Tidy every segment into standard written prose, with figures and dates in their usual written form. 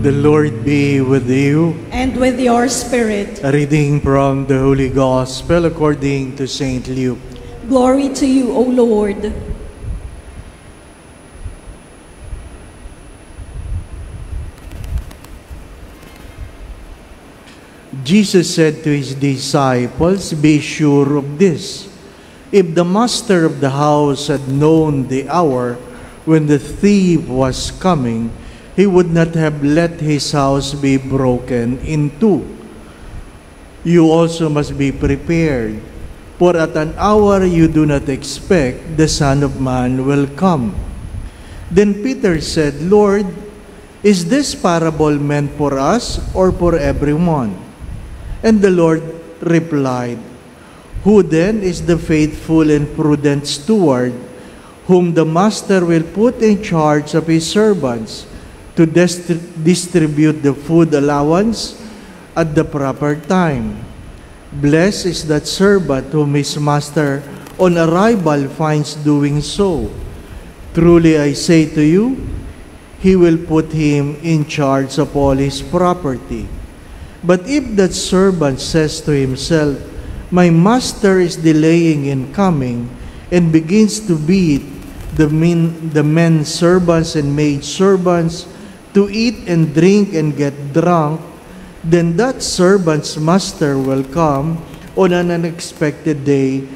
The Lord be with you. And with your spirit. A reading from the Holy Gospel according to Saint Luke. Glory to you, O Lord. Jesus said to his disciples, "Be sure of this. If the master of the house had known the hour when the thief was coming, he would not have let his house be broken in two. You also must be prepared, for at an hour you do not expect the Son of Man will come." Then Peter said, "Lord, is this parable meant for us or for everyone?" And the Lord replied, "Who then is the faithful and prudent steward, whom the master will put in charge of his servants to distribute the food allowance at the proper time? Blessed is that servant whom his master on arrival finds doing so. Truly I say to you, he will put him in charge of all his property. But if that servant says to himself, 'My master is delaying in coming,' and begins to beat the men servants and maid servants, to eat and drink and get drunk, then that servant's master will come on an unexpected day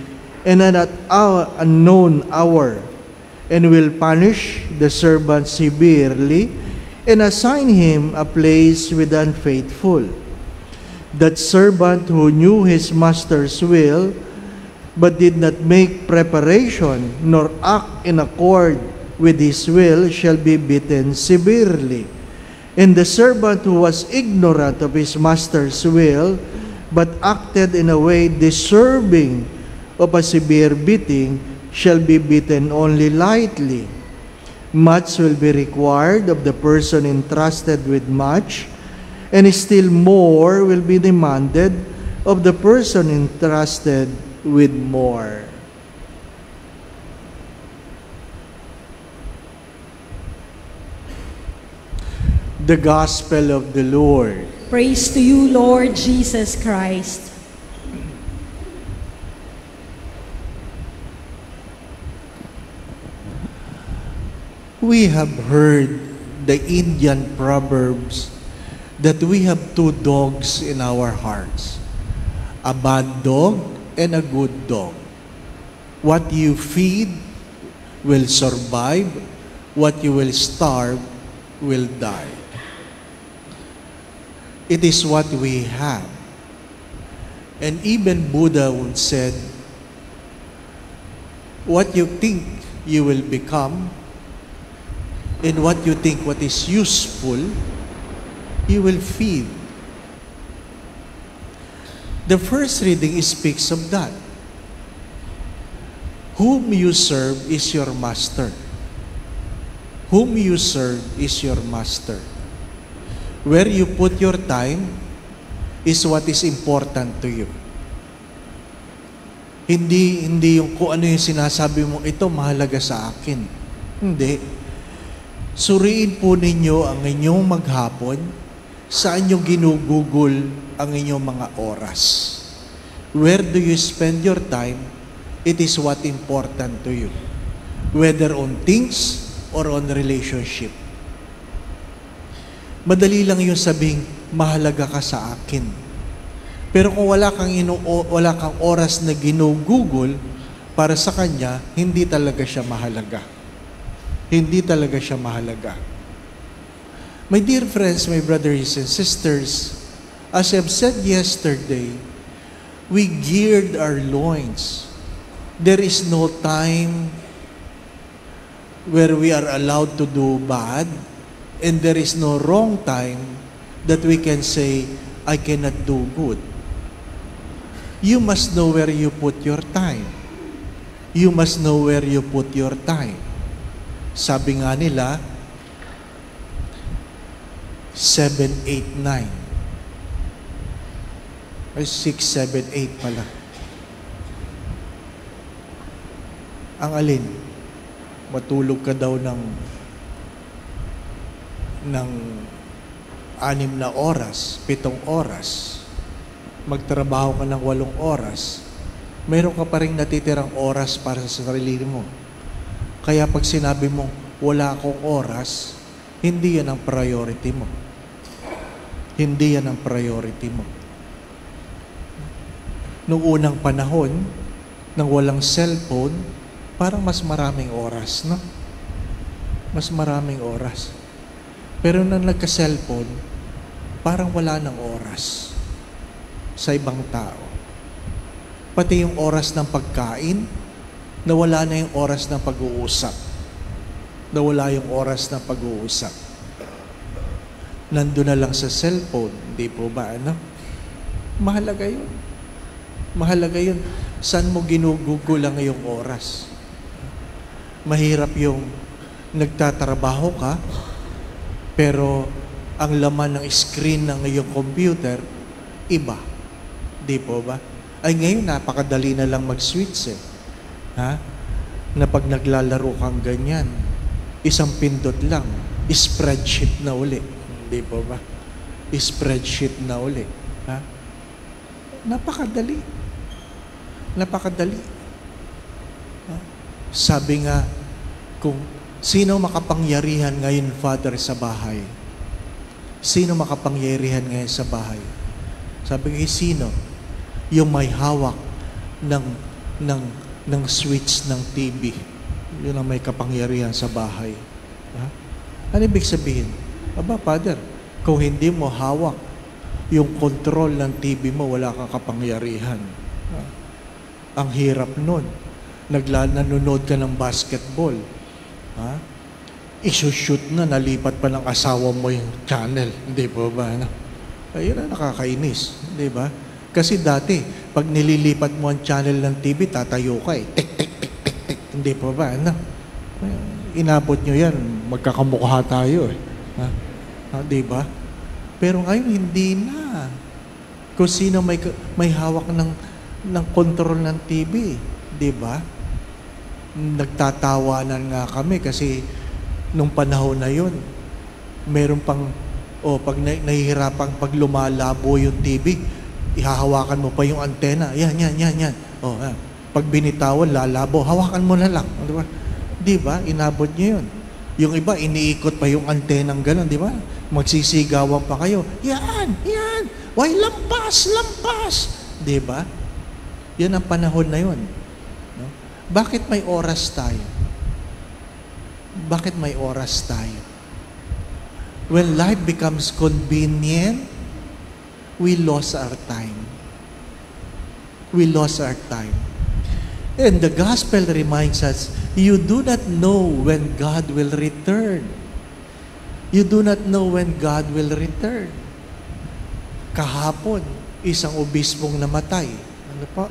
and at an unknown hour, and will punish the servant severely and assign him a place with the unfaithful. That servant who knew his master's will, but did not make preparation nor act in accord with his will, shall be beaten severely. And the servant who was ignorant of his master's will, but acted in a way deserving of a severe beating, shall be beaten only lightly. Much will be required of the person entrusted with much, and still more will be demanded of the person entrusted with more." The Gospel of the Lord. Praise to you, Lord Jesus Christ. We have heard the Indian proverbs that we have two dogs in our hearts, a bad dog and a good dog. What you feed will survive, what you will starve will die. It is what we have. And even Buddha once said, what you think you will become, and what you think what is useful, you will feed. The first reading speaks of that. Whom you serve is your master. Whom you serve is your master. Where you put your time is what is important to you. Hindi yung kung ano yung sinasabi mo, ito mahalaga sa akin. Hindi. Suriin po ninyo ang inyong maghapon, saan nyo ginugugol ang inyong mga oras. Where do you spend your time? It is what important to you. Whether on things or on relationship. Madali lang yung sabing, mahalaga ka sa akin. Pero kung wala kang oras na ginugugol para sa kanya, hindi talaga siya mahalaga. Hindi talaga siya mahalaga. My dear friends, my brothers and sisters, as I've said yesterday, we geared our loins. There is no time where we are allowed to do bad, and there is no wrong time that we can say, I cannot do good. You must know where you put your time. You must know where you put your time. Sabi nga nila, 7, 8, 9. Ay, 6, 7, 8 pala. Ang alin? Matulog ka daw ng 6 na oras, 7 oras, magtrabaho ka ng 8 oras, meron ka pa rin natitirang oras para sa sarili mo. Kaya pag sinabi mo, wala akong oras, hindi yan ang priority mo. Hindi yan ang priority mo. Noong unang panahon, nang walang cellphone, parang mas maraming oras, no? Mas maraming oras. Pero nang nagka-cellphone, parang wala ng oras sa ibang tao. Pati yung oras ng pagkain, nawala na yung oras ng pag-uusap. Nawala yung oras ng pag-uusap. Nandun na lang sa cellphone, hindi po ba, ano? Mahalaga yun. Mahalaga yun. Saan mo ginugugulang ngayong oras? Mahirap yung nagtatrabaho ka, pero ang laman ng screen ng iyong computer, iba. Di po ba? Ay ngayon, napakadali na lang mag-switch eh. Ha? Na pag naglalaro kang ganyan, isang pindot lang, spreadsheet na uli. Di po ba? Spreadsheet na uli. Ha? Napakadali. Napakadali. Ha? Sabi nga, kung sino makapangyarihan ngayon, Father, sa bahay? Sino makapangyarihan ngayon sa bahay? Sabi nga, sino? Yung may hawak ng switch ng TV. Yun ang may kapangyarihan sa bahay. Ha? Ano ibig sabihin? Aba, Father, kung hindi mo hawak yung control ng TV mo, wala kang kapangyarihan. Ha? Ang hirap nun. Nanonood ka ng basketball. Ha? Isushoot na, nalipat pa ng asawa mo yung channel. Hindi po ba? Ano? Ayun na, nakakainis. Hindi ba? Kasi dati, pag nililipat mo ang channel ng TV, tatayo ka eh. Tik, tik, tik, tik, tik. Hindi po ba? Ano? Inabot nyo yan, magkakamukha tayo eh. Ha? Ha, di ba? Pero ngayon, hindi na. Kung sino may hawak ng control ng TV. Di ba? Nagtatawanan nga kami kasi nung panahon na yun, meron pang, pag nahihirapang pag lumalabo yung TV, ihahawakan mo pa yung antena. Yan. Pag binitawan, lalabo, hawakan mo na lang. Di ba? Di ba? Inabot niyo yun. Yung iba, iniikot pa yung antenang gano'n, di ba? Magsisigawan pa kayo. Yan! Why, lampas! Di ba? Yan ang panahon na yun. No? Bakit may oras tayo? Bakit may oras tayo? When life becomes convenient, we lost our time. We lost our time. And the gospel reminds us, you do not know when God will return. You do not know when God will return. Kahapon, isang obispong namatay. Ano pa?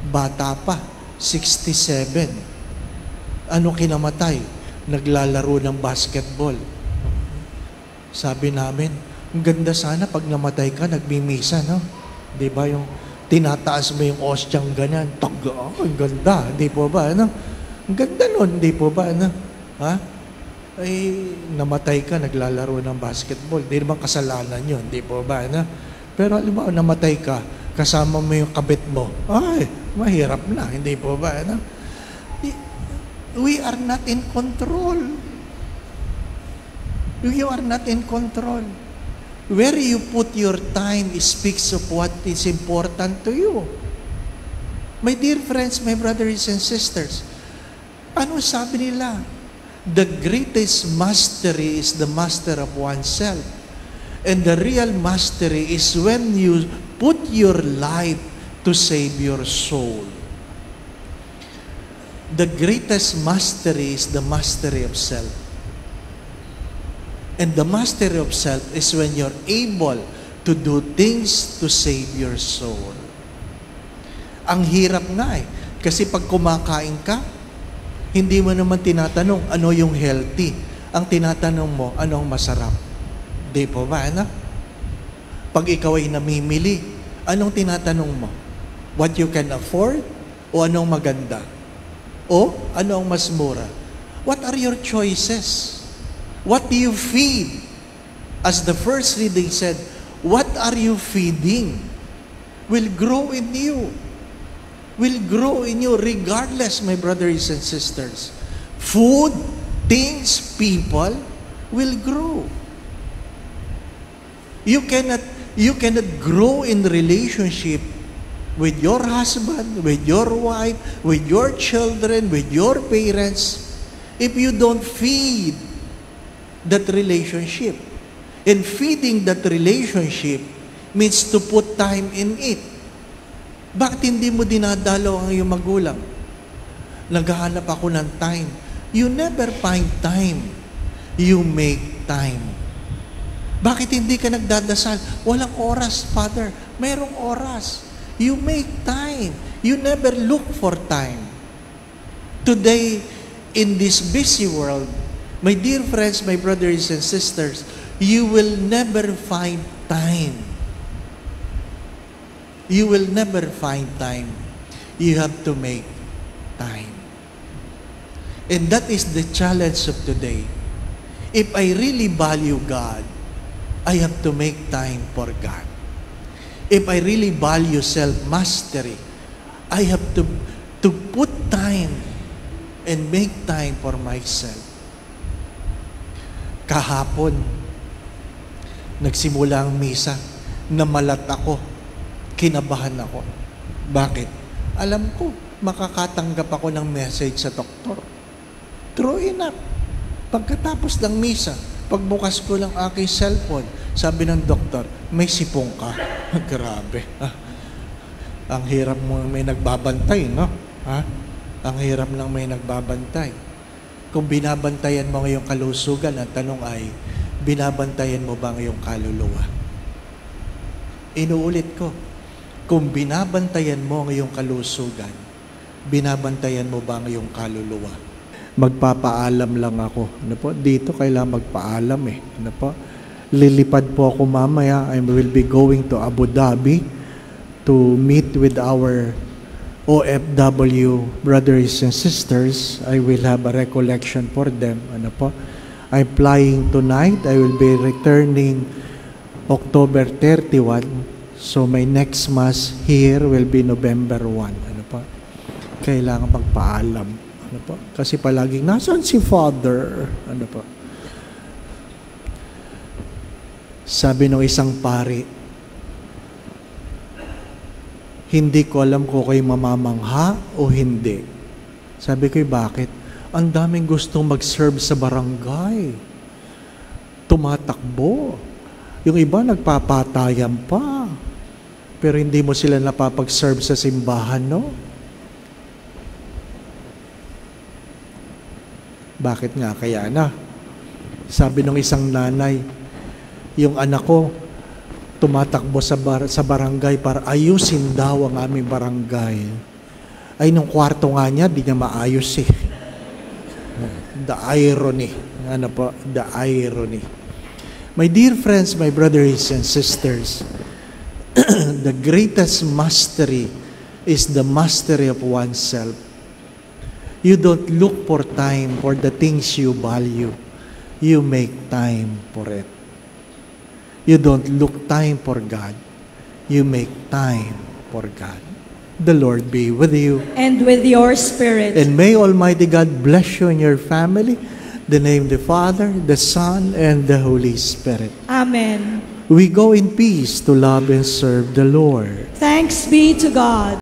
Bata pa, 67. Ano kinamatay? Naglalaro ng basketball. Sabi namin, ang ganda sana pag namatay ka, nagmimisa, no? Di ba yung tinataas mo yung ostyang ganyan, ang ganda, di po ba, ano? Ang ganda nun, di po ba, ano? Ha? Ay, namatay ka, naglalaro ng basketball. Di naman kasalanan yun, di po ba, ano? Pero alam mo, namatay ka, kasama mo yung kabit mo, ay, mahirap na, hindi po ba, ano? We are not in control. You are not in control. Where you put your time speaks of what is important to you. My dear friends, my brothers and sisters, ano sabi nila? The greatest mastery is the master of oneself. And the real mastery is when you put your life to save your soul. The greatest mastery is the mastery of self. And the mastery of self is when you're able to do things to save your soul. Ang hirap nga eh. Kasi pag kumakain ka, hindi mo naman tinatanong ano yung healthy. Ang tinatanong mo, ano ang masarap. Di po ba, ano? Pag ikaw ay namimili, anong tinatanong mo? What you can afford? O anong maganda? O ano ang mas mura? What are your choices? What do you feed? As the first reading said, what are you feeding will grow in you. Will grow in you regardless, my brothers and sisters. Food, things, people will grow. You cannot grow in relationship with your husband, with your wife, with your children, with your parents, if you don't feed that relationship. And feeding that relationship means to put time in it. Bakit hindi mo dinadalo ang iyong magulang? Naghahanap ako ng time. You never find time. You make time. Bakit hindi ka nagdadasal? Walang oras, Father. Mayroong oras. You make time. You never look for time. Today, in this busy world, my dear friends, my brothers and sisters, you will never find time. You will never find time. You have to make time. And that is the challenge of today. If I really value God, I have to make time for God. If I really value self-mastery, I have to put time and make time for myself. Kahapon, nagsimula ang misa, namalat ako, kinabahan ako. Bakit? Alam ko, makakatanggap ako ng message sa doktor. True enough. Pagkatapos ng misa, pagbukas ko lang aking cellphone, sabi ng doktor, may sipong ka. Grabe. Ang hirap mo may nagbabantay, no? Ang hirap lang may nagbabantay. Kung binabantayan mo ngayong kalusugan, ang tanong ay, binabantayan mo ba ngayong kaluluwa? Inuulit ko, kung binabantayan mo ngayong kalusugan, binabantayan mo ba ngayong kaluluwa? Magpapaalam lang ako. Ano po? Dito kailangan magpaalam eh. Ano po? Lilipad po ako mamaya. I will be going to Abu Dhabi to meet with our OFW brothers and sisters. I will have a recollection for them. Ano po? I'm flying tonight. I will be returning October 31. So my next Mass here will be November 1. Ano po? Kailangan magpaalam. Ano po? Kasi palaging, nasaan si Father? Ano po? Sabi ng isang pari, hindi ko alam kung kayo mamamangha o hindi. Sabi ko, bakit? Ang daming gustong mag-serve sa barangay. Tumatakbo. Yung iba nagpapatayan pa. Pero hindi mo sila napapag-serve sa simbahan, no? Bakit nga kaya na? Sabi ng isang nanay, yung anak ko, tumatakbo sa barangay para ayusin daw ang aming barangay. Ay, nung kwarto nga niya, di niya maayos eh. The irony. Ano po? The irony. My dear friends, my brothers and sisters, the greatest mastery is the mastery of oneself. You don't look for time for the things you value. You make time for it. You don't look time for God. You make time for God. The Lord be with you. And with your spirit. And may Almighty God bless you and your family. The name of the Father, the Son, and the Holy Spirit. Amen. We go in peace to love and serve the Lord. Thanks be to God.